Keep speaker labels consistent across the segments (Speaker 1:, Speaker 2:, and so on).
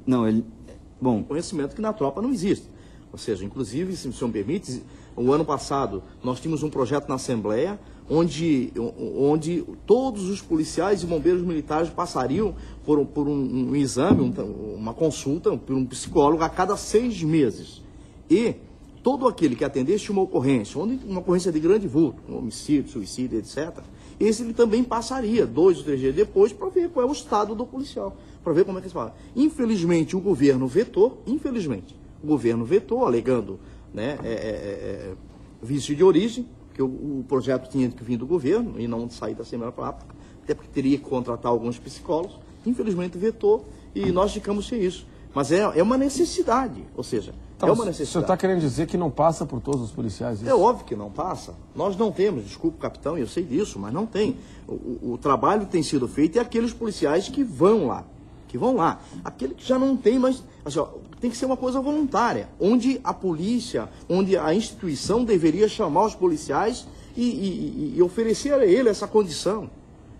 Speaker 1: Não, ele... Bom...
Speaker 2: Conhecimento que na tropa não existe. Ou seja, inclusive, se o senhor me permite, o ano passado nós tínhamos um projeto na Assembleia onde todos os policiais e bombeiros militares passariam por um exame, uma consulta, por um psicólogo a cada 6 meses. E todo aquele que atendesse uma ocorrência de grande vulto, um homicídio, suicídio, etc., esse ele também passaria 2 ou 3 dias depois para ver qual é o estado do policial, para ver como é que se fala. Infelizmente, o governo vetou, alegando, né, vício de origem, que o projeto tinha que vir do governo e não sair da Assembleia Parlamentar, até porque teria que contratar alguns psicólogos. Infelizmente vetou e nós ficamos sem isso. Mas é uma necessidade, ou seja,
Speaker 3: então,
Speaker 2: é uma necessidade.
Speaker 3: O senhor está querendo dizer que não passa por todos os policiais? Isso?
Speaker 2: É óbvio que não passa. Nós não temos, desculpa, capitão, eu sei disso, mas não tem. O trabalho tem sido feito e aqueles policiais que vão lá. Aquele que já não tem, mas assim, ó, tem que ser uma coisa voluntária, onde a polícia, onde a instituição deveria chamar os policiais e oferecer a ele essa condição.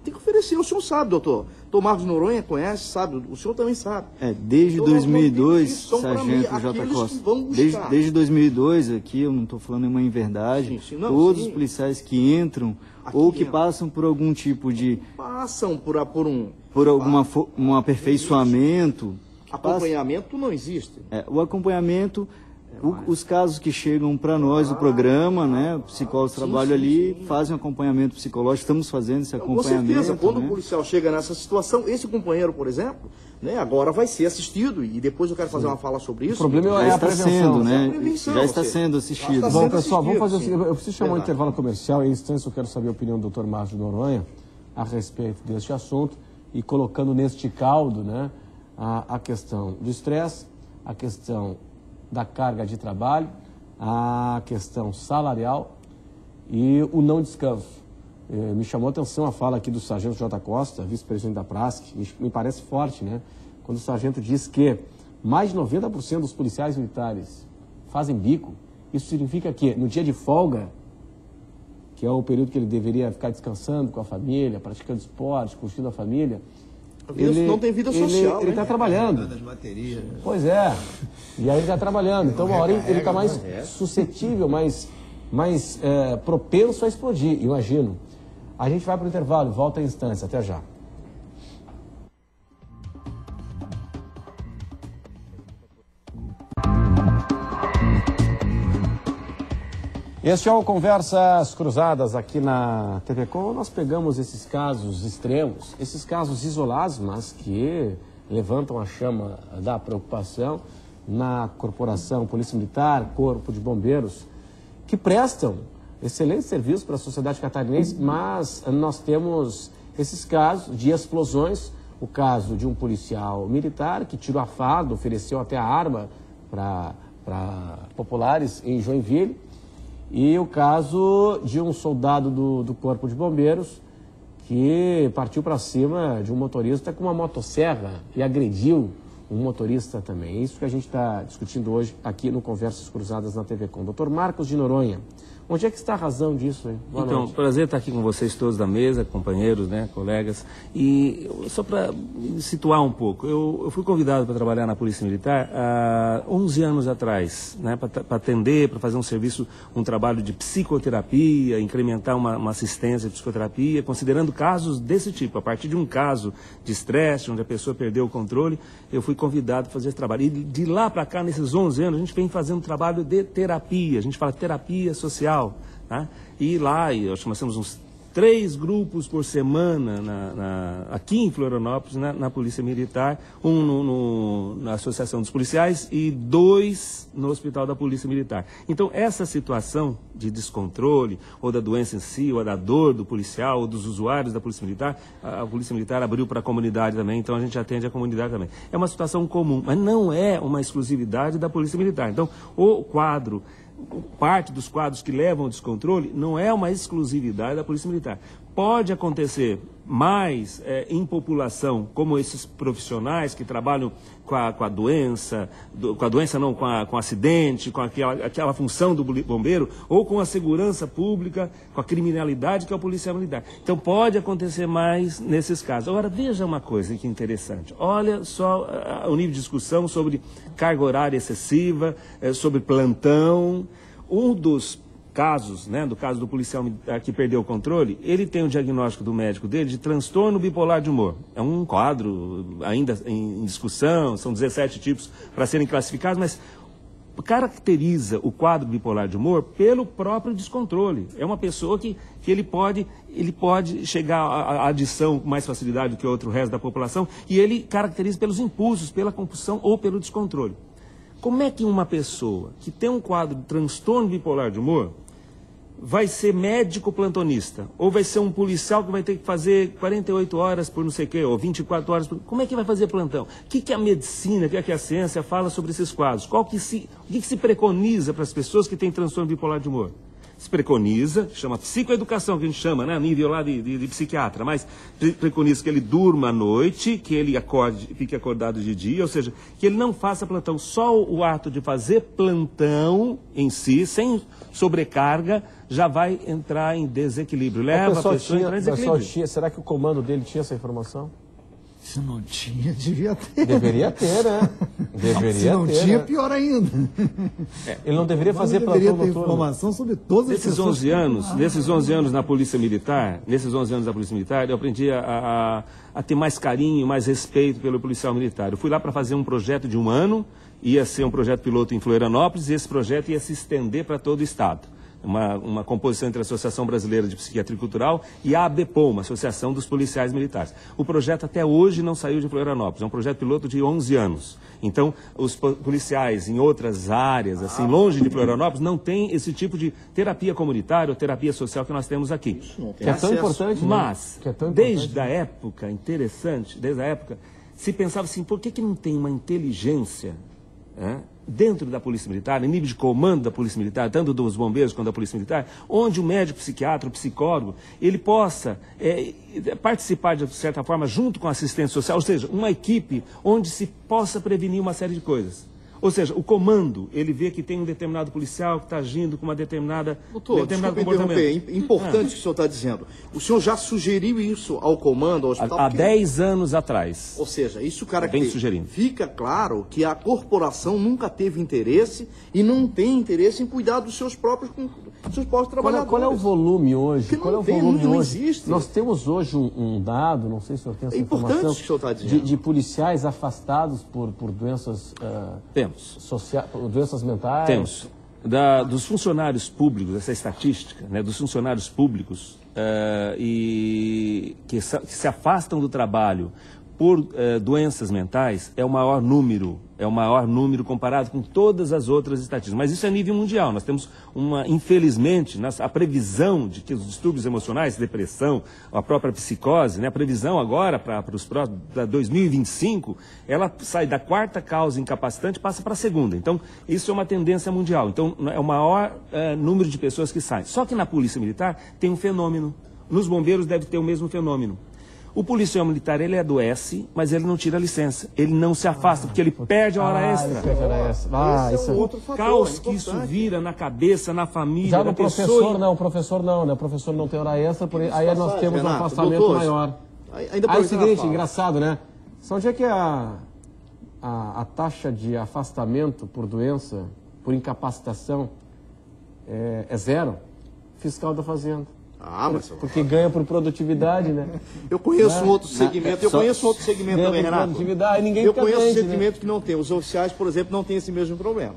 Speaker 2: Tem que oferecer, o senhor sabe, doutor. Marcos de Noronha conhece, sabe, o senhor também sabe.
Speaker 1: Desde 2002, sargento J. Costa, desde 2002, aqui eu não estou falando nenhuma inverdade, todos os policiais que entram aqui, ou que passam por algum tipo de...
Speaker 2: Passam por
Speaker 1: um aperfeiçoamento...
Speaker 2: Acompanhamento não existe.
Speaker 1: O acompanhamento, os casos que chegam para nós do programa, né, psicólogos trabalham ali, fazem um acompanhamento psicológico, estamos fazendo esse acompanhamento.
Speaker 2: Com certeza, quando o policial chega nessa situação, esse companheiro, por exemplo, né, agora vai ser assistido, e depois eu quero fazer uma fala sobre isso.
Speaker 3: O problema é a prevenção,
Speaker 1: né? Já está sendo assistido.
Speaker 3: Bom, pessoal, vamos fazer o seguinte, eu preciso chamar um intervalo comercial, em instância eu quero saber a opinião do Dr. Marcos de Noronha a respeito deste assunto, e colocando neste caldo, né, a questão do estresse, a questão da carga de trabalho, a questão salarial e o não descanso. Me chamou a atenção a fala aqui do sargento J. Costa, vice-presidente da PRASC, me parece forte, né? Quando o sargento diz que mais de 90% dos policiais militares fazem bico, isso significa que no dia de folga, que é o período que ele deveria ficar descansando com a família, praticando esporte, curtindo a família,
Speaker 2: ele não tem vida social,
Speaker 3: ele está trabalhando. Pois é. E aí ele está trabalhando. Então, uma hora ele está mais suscetível, mais propenso a explodir, imagino. A gente vai para o intervalo, volta à instância. Até já. Este é o Conversas Cruzadas aqui na TV Com. Nós pegamos esses casos extremos, esses casos isolados, mas que levantam a chama da preocupação na corporação Polícia Militar, Corpo de Bombeiros, que prestam excelente serviço para a sociedade catarinense, mas nós temos esses casos de explosões, o caso de um policial militar que tirou a farda, ofereceu até a arma para populares em Joinville, e o caso de um soldado do Corpo de Bombeiros que partiu para cima de um motorista com uma motosserra e agrediu um motorista também. É isso que a gente está discutindo hoje aqui no Conversas Cruzadas na TV Com. Dr. Marcos de Noronha, onde é que está a razão disso, hein? Boa noite.
Speaker 4: Prazer estar aqui com vocês todos da mesa, companheiros, né, colegas. E só para situar um pouco, eu fui convidado para trabalhar na Polícia Militar há 11 anos atrás, né, para atender, para fazer um trabalho de psicoterapia, incrementar uma assistência de psicoterapia, considerando casos desse tipo. A partir de um caso de estresse, onde a pessoa perdeu o controle, eu fui convidado para fazer esse trabalho. E de lá para cá, nesses 11 anos, a gente vem fazendo um trabalho de terapia, a gente fala terapia social. Tá? E lá, nós temos uns 3 grupos por semana aqui em Florianópolis, na Polícia Militar, um na Associação dos Policiais e 2 no Hospital da Polícia Militar. Então, essa situação de descontrole, ou da doença em si, ou da dor do policial, ou dos usuários da Polícia Militar, a Polícia Militar abriu para a comunidade também, então a gente atende a comunidade também. É uma situação comum, mas não é uma exclusividade da Polícia Militar. Então, parte dos quadros que levam ao descontrole não é uma exclusividade da Polícia Militar. Pode acontecer mais em população, como esses profissionais que trabalham com a doença, com acidente, com aquela função do bombeiro, ou com a segurança pública, com a criminalidade, que é o policial militar. Então pode acontecer mais nesses casos. Agora veja uma coisa que interessante, olha só o nível de discussão sobre carga horária excessiva, sobre plantão. Um dos casos, né, do caso do policial que perdeu o controle, ele tem o diagnóstico do médico dele de transtorno bipolar de humor. É um quadro ainda em discussão, são 17 tipos para serem classificados, mas caracteriza o quadro bipolar de humor pelo próprio descontrole. É uma pessoa que ele pode chegar à adição com mais facilidade do que o resto da população, e ele caracteriza pelos impulsos, pela compulsão ou pelo descontrole. Como é que uma pessoa que tem um quadro de transtorno bipolar de humor vai ser médico plantonista? Ou vai ser um policial que vai ter que fazer 48 horas por não sei o quê, ou 24 horas por... Como é que vai fazer plantão? O que a medicina, o que a ciência fala sobre esses quadros? O que se preconiza para as pessoas que têm transtorno bipolar de humor? Se preconiza, chama psicoeducação, que a gente chama, né, nível lá de psiquiatra, mas preconiza que ele durma à noite, que ele fique acordado de dia, ou seja, que ele não faça plantão. Só o ato de fazer plantão em si, sem sobrecarga, já vai entrar em desequilíbrio. Leva a pessoa a entrar em desequilíbrio.
Speaker 3: Será que o comando dele tinha essa informação?
Speaker 5: Se não tinha, devia ter.
Speaker 3: Deveria ter, né?
Speaker 5: Se não tinha, pior ainda.
Speaker 3: Ele não deveria fazer plantão noturno.
Speaker 5: Deveria ter informação sobre todas as pessoas.
Speaker 4: Nesses 11 anos na Polícia Militar, eu aprendi a ter mais carinho, mais respeito pelo policial militar. Eu fui lá para fazer um projeto de 1 ano, ia ser um projeto piloto em Florianópolis, e esse projeto ia se estender para todo o estado. Uma composição entre a Associação Brasileira de Psiquiatria Cultural e a ABPOM, uma associação dos policiais militares. O projeto até hoje não saiu de Florianópolis, é um projeto piloto de 11 anos. Então, os policiais em outras áreas, assim, longe de Florianópolis, não têm esse tipo de terapia comunitária ou terapia social que nós temos aqui.
Speaker 3: Que é tão importante, né?
Speaker 4: Mas, desde a época, se pensava assim, por que não tem uma inteligência, dentro da Polícia Militar, em nível de comando da Polícia Militar, tanto dos bombeiros quanto da Polícia Militar, onde o médico psiquiatra, o psicólogo, ele possa participar de certa forma junto com a assistência social, ou seja, uma equipe onde se possa prevenir uma série de coisas. Ou seja, o comando, ele vê que tem um determinado policial que está agindo com uma determinado comportamento.
Speaker 2: É importante o que o senhor está dizendo. O senhor já sugeriu isso ao comando, ao hospital?
Speaker 4: Há 10 anos atrás.
Speaker 2: Ou seja, isso fica claro que a corporação nunca teve interesse e não tem interesse em cuidar dos seus próprios trabalhadores.
Speaker 3: Qual é o volume hoje?
Speaker 2: Não existe.
Speaker 3: Nós temos hoje um dado, não sei se o senhor tem essa informação,
Speaker 2: importante o que o senhor está dizendo.
Speaker 3: De policiais afastados por doenças... doenças mentais?
Speaker 4: Temos. Dos funcionários públicos, essa estatística, né, dos funcionários públicos que se afastam do trabalho por doenças mentais, é o maior número comparado com todas as outras estatísticas. Mas isso é a nível mundial. Nós temos infelizmente, a previsão de que os distúrbios emocionais, depressão, a própria psicose, né, a previsão agora para 2025, ela sai da 4ª causa incapacitante e passa para a 2ª. Então, isso é uma tendência mundial. Então, é o maior número de pessoas que saem. Só que na Polícia Militar tem um fenômeno. Nos bombeiros deve ter o mesmo fenômeno. O policial militar, ele adoece, mas ele não tira a licença. Ele não se afasta, porque ele perde a hora extra.
Speaker 3: Isso é
Speaker 2: outro fator,
Speaker 4: caos que isso vira na cabeça, na família,
Speaker 3: já
Speaker 4: na
Speaker 3: no professor,
Speaker 4: pessoa...
Speaker 3: não, o professor não, né? O professor não tem hora extra, aí nós temos um afastamento maior. É o seguinte, engraçado, né? Sabe onde é que a taxa de afastamento por doença, por incapacitação, é 0? Fiscal da Fazenda. Porque ganha por produtividade, né?
Speaker 2: Eu conheço outro segmento, também, Renato. Eu conheço segmento que não tem. Os oficiais, por exemplo, não têm esse mesmo problema.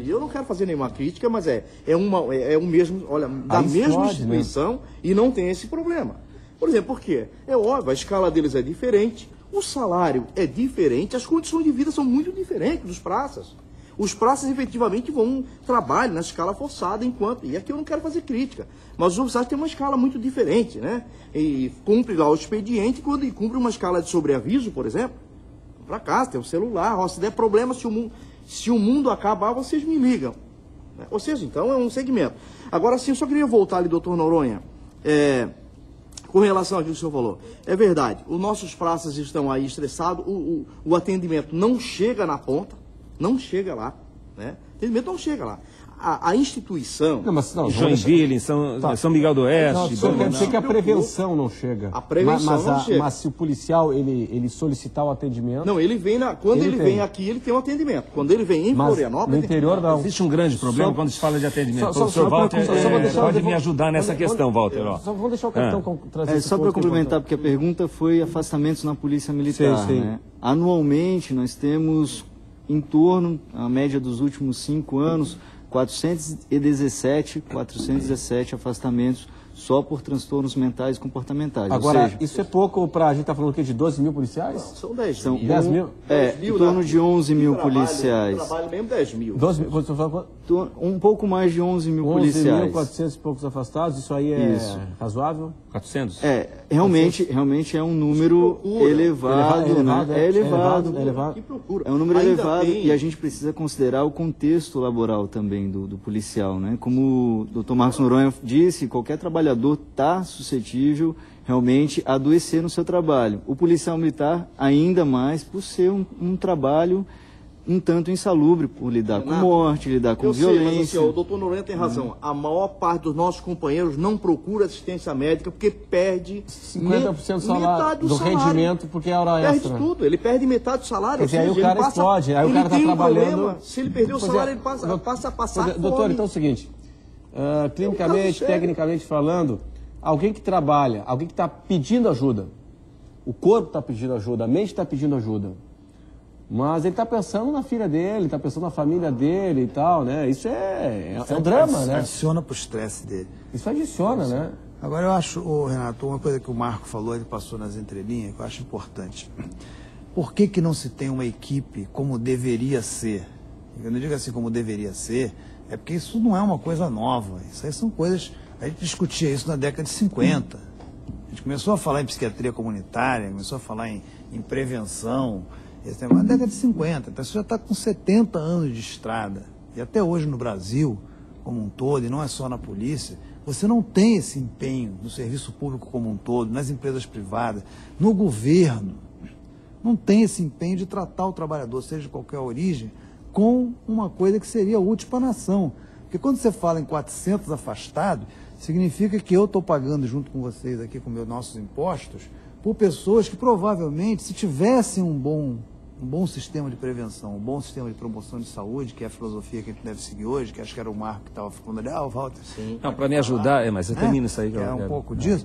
Speaker 2: Eu não quero fazer nenhuma crítica, mas é o mesmo, olha, da mesma instituição, né? E não tem esse problema. Por exemplo, por quê? É óbvio, a escala deles é diferente, o salário é diferente, as condições de vida são muito diferentes dos praças. Os praças efetivamente trabalham na escala forçada e aqui eu não quero fazer crítica, mas os oficiais têm uma escala muito diferente, né? E cumpre lá o expediente, quando cumpre uma escala de sobreaviso, por exemplo, para casa, tem um celular, se der problema, se o mundo acabar, vocês me ligam. Ou seja, então é um segmento. Agora sim, eu só queria voltar ali, doutor Noronha, Com relação ao que o senhor falou, é verdade, os nossos praças estão aí estressados, o atendimento não chega na ponta, não chega lá, né? O atendimento não chega lá. A instituição...
Speaker 4: Joinville, São Miguel do Oeste...
Speaker 3: Não, quer dizer que a prevenção não chega.
Speaker 2: A prevenção não chega.
Speaker 3: Mas se o policial, ele solicitar o atendimento...
Speaker 2: Não, ele vem quando ele vem aqui, ele tem um atendimento. Quando ele vem em Florianópolis...
Speaker 3: No interior não.
Speaker 4: Existe um grande problema quando se fala de atendimento. O professor Walter pode me ajudar nessa questão, Walter.
Speaker 3: Só vou deixar o capitão trazer
Speaker 1: só para complementar, porque a pergunta foi afastamentos na Polícia Militar.
Speaker 3: Sim.
Speaker 1: Né? Anualmente, nós temos em torno, a média dos últimos 5 anos... 417 afastamentos só por transtornos mentais e comportamentais.
Speaker 3: Agora,
Speaker 1: ou seja,
Speaker 3: isso é pouco para a gente estar falando aqui de 12 mil policiais?
Speaker 2: Não, são 10
Speaker 1: são
Speaker 2: mil.
Speaker 3: 10 mil?
Speaker 1: Em torno de 11 mil policiais.
Speaker 2: Trabalho mesmo 10 mil.
Speaker 3: 12 mil, você fala quanto?
Speaker 1: Um pouco mais de 11 mil policiais.
Speaker 3: 11.400 e poucos afastados, isso aí é razoável?
Speaker 4: 400?
Speaker 1: Realmente é um número elevado. É elevado. É um número elevado e a gente precisa considerar o contexto laboral também do policial, né? Como o Dr. Marcos Noronha disse, qualquer trabalhador está suscetível realmente a adoecer no seu trabalho. O policial militar ainda mais por ser um trabalho um tanto insalubre, por lidar com morte, lidar com violência.
Speaker 2: Sei, mas assim, o doutor Noronha tem razão. A maior parte dos nossos companheiros não procura assistência médica porque perde
Speaker 3: 50% do salário, do rendimento, porque é hora extra.
Speaker 2: Perde tudo, ele perde metade do salário.
Speaker 3: Quer dizer, aí o cara explode, aí o cara está trabalhando...
Speaker 2: Se ele perder o salário, ele passa a passar fome.
Speaker 3: Doutor, então é o seguinte, clinicamente, tecnicamente falando, alguém que trabalha, alguém que está pedindo ajuda, o corpo está pedindo ajuda, a mente está pedindo ajuda, mas ele está pensando na filha dele, está pensando na família dele e tal, né? Isso é um drama, né?
Speaker 5: Adiciona para o estresse dele.
Speaker 3: Isso adiciona, né?
Speaker 5: Agora eu acho, Renato, uma coisa que o Marco falou, ele passou nas entrelinhas, que eu acho importante. Por que não se tem uma equipe como deveria ser? Eu não digo assim como deveria ser, é porque isso não é uma coisa nova. Isso aí são coisas... A gente discutia isso na década de 50. A gente começou a falar em psiquiatria comunitária, começou a falar em prevenção... Esse é uma década de 50, então você já está com 70 anos de estrada. E até hoje no Brasil, como um todo, e não é só na polícia, você não tem esse empenho no serviço público como um todo, nas empresas privadas, no governo. Não tem esse empenho de tratar o trabalhador, seja de qualquer origem, com uma coisa que seria útil para a nação. Porque quando você fala em 400 afastados, significa que eu estou pagando junto com vocês aqui, com meus nossos impostos, por pessoas que provavelmente, se tivessem um bom sistema de prevenção, um bom sistema de promoção de saúde, que é a filosofia que a gente deve seguir hoje, que acho que era o Marco que estava falando ali, o Walter.
Speaker 4: Sim. Não, para me ajudar, mas você termina isso aí.
Speaker 5: Que é um pouco disso.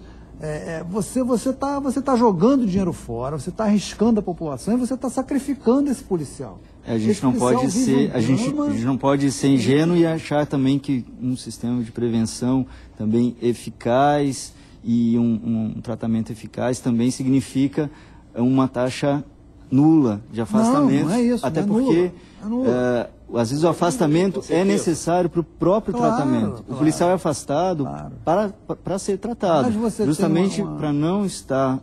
Speaker 5: Você tá jogando dinheiro fora, você está arriscando a população e você está sacrificando esse policial.
Speaker 1: A gente não pode ser ingênuo e achar também que um sistema de prevenção também eficaz e um tratamento eficaz também significa uma taxa nula de afastamento.
Speaker 5: Não é isso,
Speaker 1: até porque às vezes o afastamento é necessário para o próprio tratamento. O policial é afastado para ser tratado, justamente para não estar,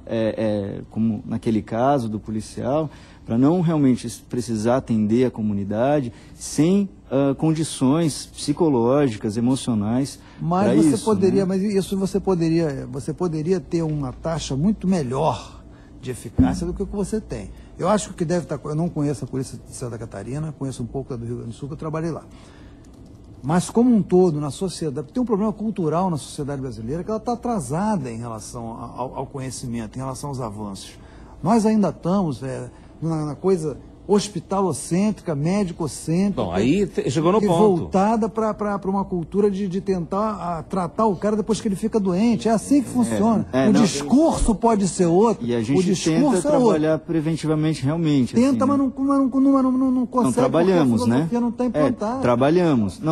Speaker 1: como naquele caso do policial, para não realmente precisar atender a comunidade sem condições psicológicas, emocionais.
Speaker 5: Mas você poderia, né? Você poderia ter uma taxa muito melhor de eficácia do que o que você tem. Eu acho que o que deve estar... Eu não conheço a Polícia de Santa Catarina, conheço um pouco da do Rio Grande do Sul, que eu trabalhei lá. Mas, como um todo, na sociedade... Tem um problema cultural na sociedade brasileira que ela está atrasada em relação ao conhecimento, em relação aos avanços. Nós ainda estamos na coisa hospitalocêntrica, médico-cêntrica.
Speaker 4: Bom, aí chegou no ponto.
Speaker 5: Voltada para uma cultura de tentar tratar o cara depois que ele fica doente. É assim que funciona. O discurso pode ser outro.
Speaker 1: E a gente tenta trabalhar preventivamente, realmente.
Speaker 5: Tenta,
Speaker 1: assim,
Speaker 5: mas não consegue.
Speaker 1: Não trabalhamos, né?
Speaker 5: Não está implantada.
Speaker 1: Trabalhamos. Não,